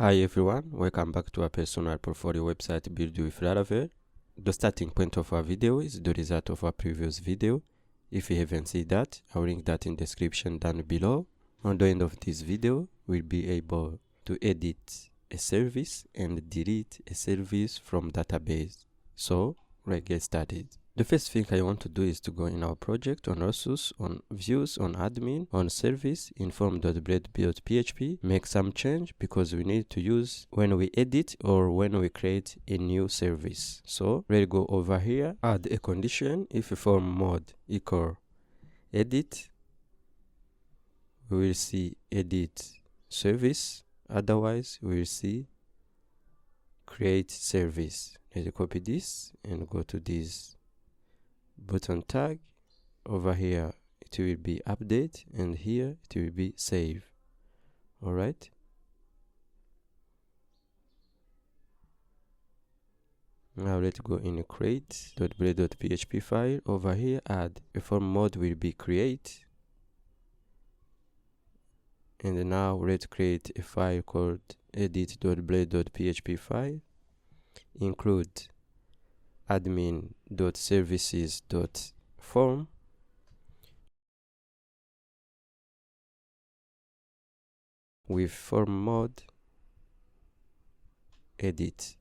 Hi everyone, welcome back to our personal portfolio website built with Laravel. The starting point of our video is the result of our previous video. If you haven't seen that, I'll link that in the description down below. On the end of this video, we'll be able to edit a service and delete a service from database. So let's get started. The first thing I want to do is to go in our project, on resource, on views, on admin, on service, inform.blade.php, make some change because we need to use when we edit or when we create a new service. So let's go over here, add a condition. If form mode equal edit, we will see edit service. Otherwise, we will see create service. Let's copy this and go to this button tag. Over here it will be update and here it will be save. All right, now let's go in create.blade.php file. Over here add a form mode will be create, and now let's create a file called edit.blade.php file, include admin.services.form, with form mode edit.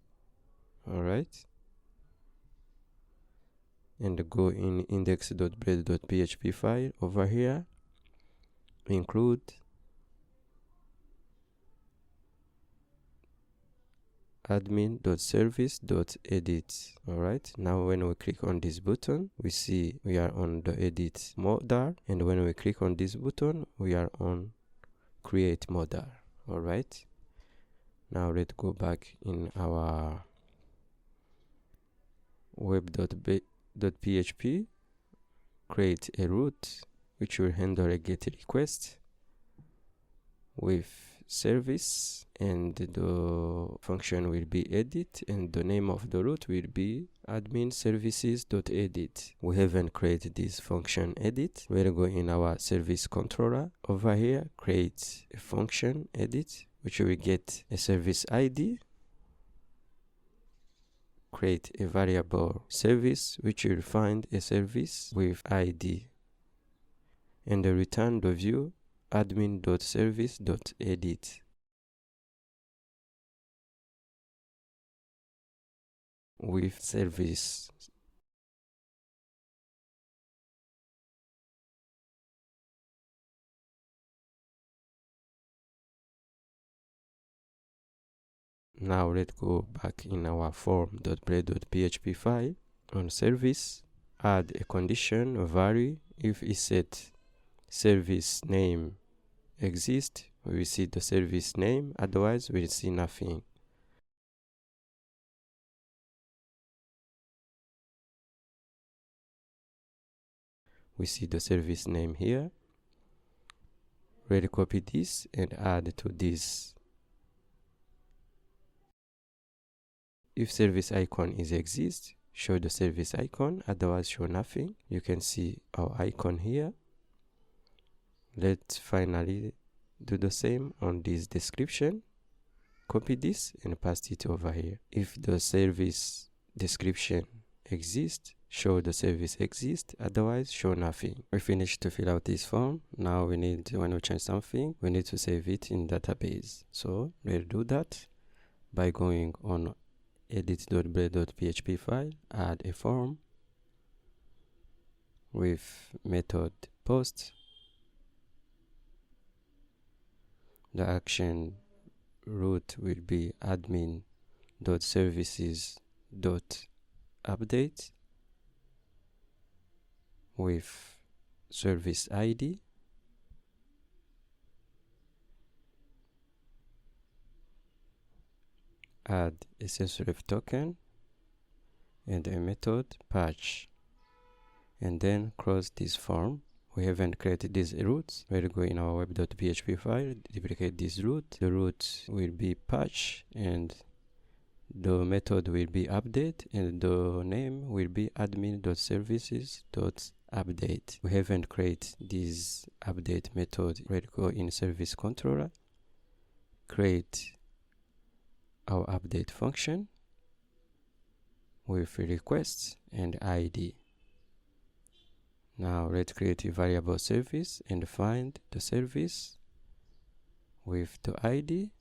All right, and go in index.blade.php file. Over here include admin.service.edit. all right, now when we click on this button, we see we are on the edit modal, and when we click on this button, we are on create modal. all right, now let's go back in our web.php, create a route which will handle a get request with service, and the function will be edit, and the name of the route will be admin services.edit. We haven't created this function edit. We'll go in our service controller. Over here create a function edit which will get a service ID, create a variable service which will find a service with ID, and return the view admin.service.edit with service. Now let's go back in our form.blade.php file. On service, add a condition vary. If it set service name exist, we will see the service name, otherwise we will see nothing. We see the service name here. We'll copy this and add to this. If service icon is exist, show the service icon, otherwise show nothing. You can see our icon here. Let's finally do the same on this description. Copy this and paste it over here. If the service description exists, show the service exists, otherwise show nothing. We finished to fill out this form. Now we need, when we change something, we need to save it in database. So we'll do that by going on edit.blade.php file, add a form with method post. The action route will be admin.services.update with service ID, add a sysref token and a method patch, and then close this form. We haven't created these routes. We'll go in our web.php file, duplicate this route. The route will be patch, and the method will be update, and the name will be admin.services.update. We haven't created this update method. We'll go in service controller, create our update function with request and ID. Now let's create a variable service and find the service with the ID.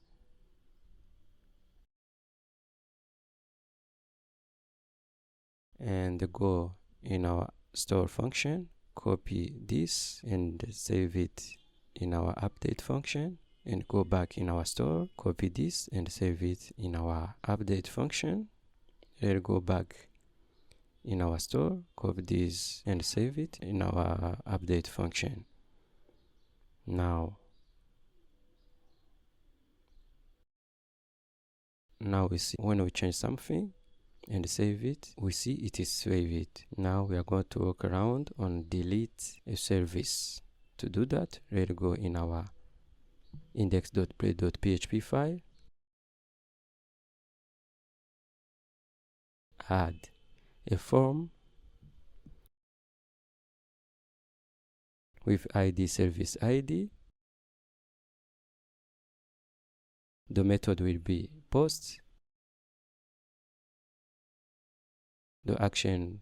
And go in our store function, copy this and save it in our update function, and go back in our store, copy this and save it in our update function. Let's go back in our store, copy this and save it in our update function. Now we see when we change something and save it, we see it is saved. Now we are going to work around on delete a service. To do that, let's go in our index.play.php file, add a form with ID service ID. The method will be post. The action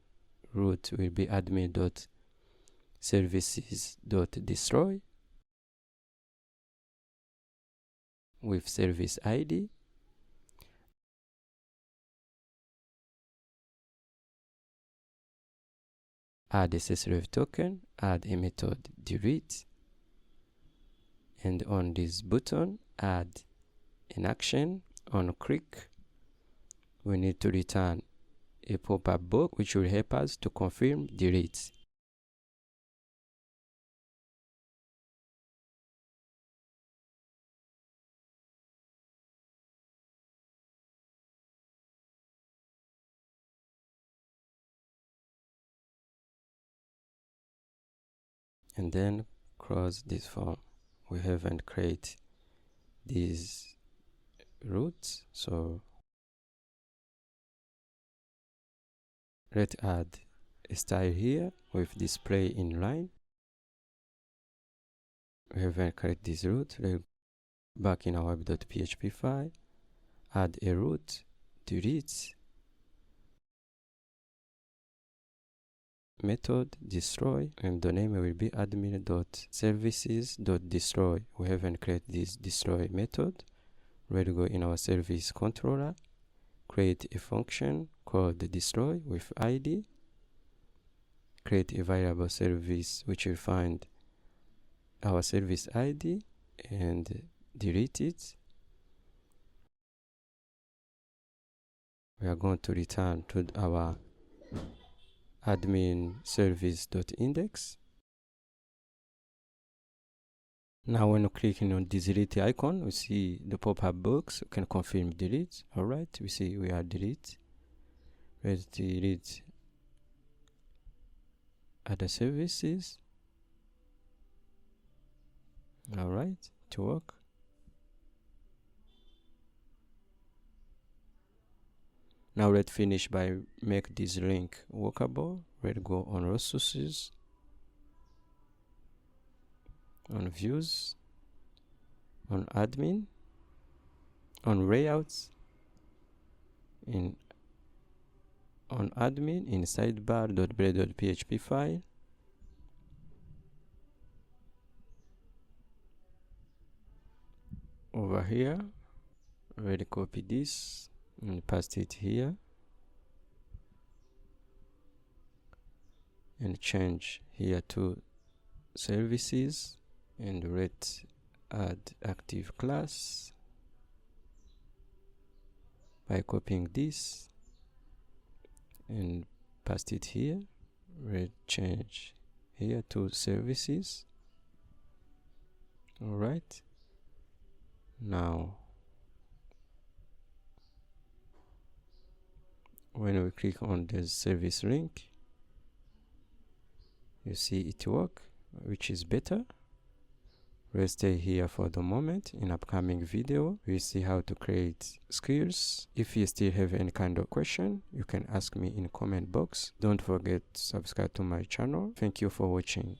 root will be admin.services.destroy with service ID. Add a sysref token, add a method delete, and on this button add an action. On click, we need to return a pop-up box which will help us to confirm delete. And then close this form. We haven't created these routes, so let's add a style here with display inline. We haven't created this route. Let's back in our web.php file, add a route, delete, method destroy, and the name will be admin.services.destroy. We haven't created this destroy method. Let's go in our service controller, create a function called destroy with ID, create a variable service which will find our service ID and delete it. We are going to return to our admin service.index. Now when clicking on this delete icon, we see the pop-up box. We can confirm delete. Alright, we see we are delete. Let's delete other services. Alright, to work. Now let's finish by make this link workable. Let's go on resources, on views, on admin, on layouts, on admin in sidebar.play.php file. Over here, we'll copy this and paste it here and change here to services, and let's add active class by copying this and paste it here. Let's change here to services. Alright, now when we click on the service link, you see it work, which is better. We'll stay here for the moment. In upcoming video, we'll see how to create skills. If you still have any kind of question, you can ask me in comment box. Don't forget to subscribe to my channel. Thank you for watching.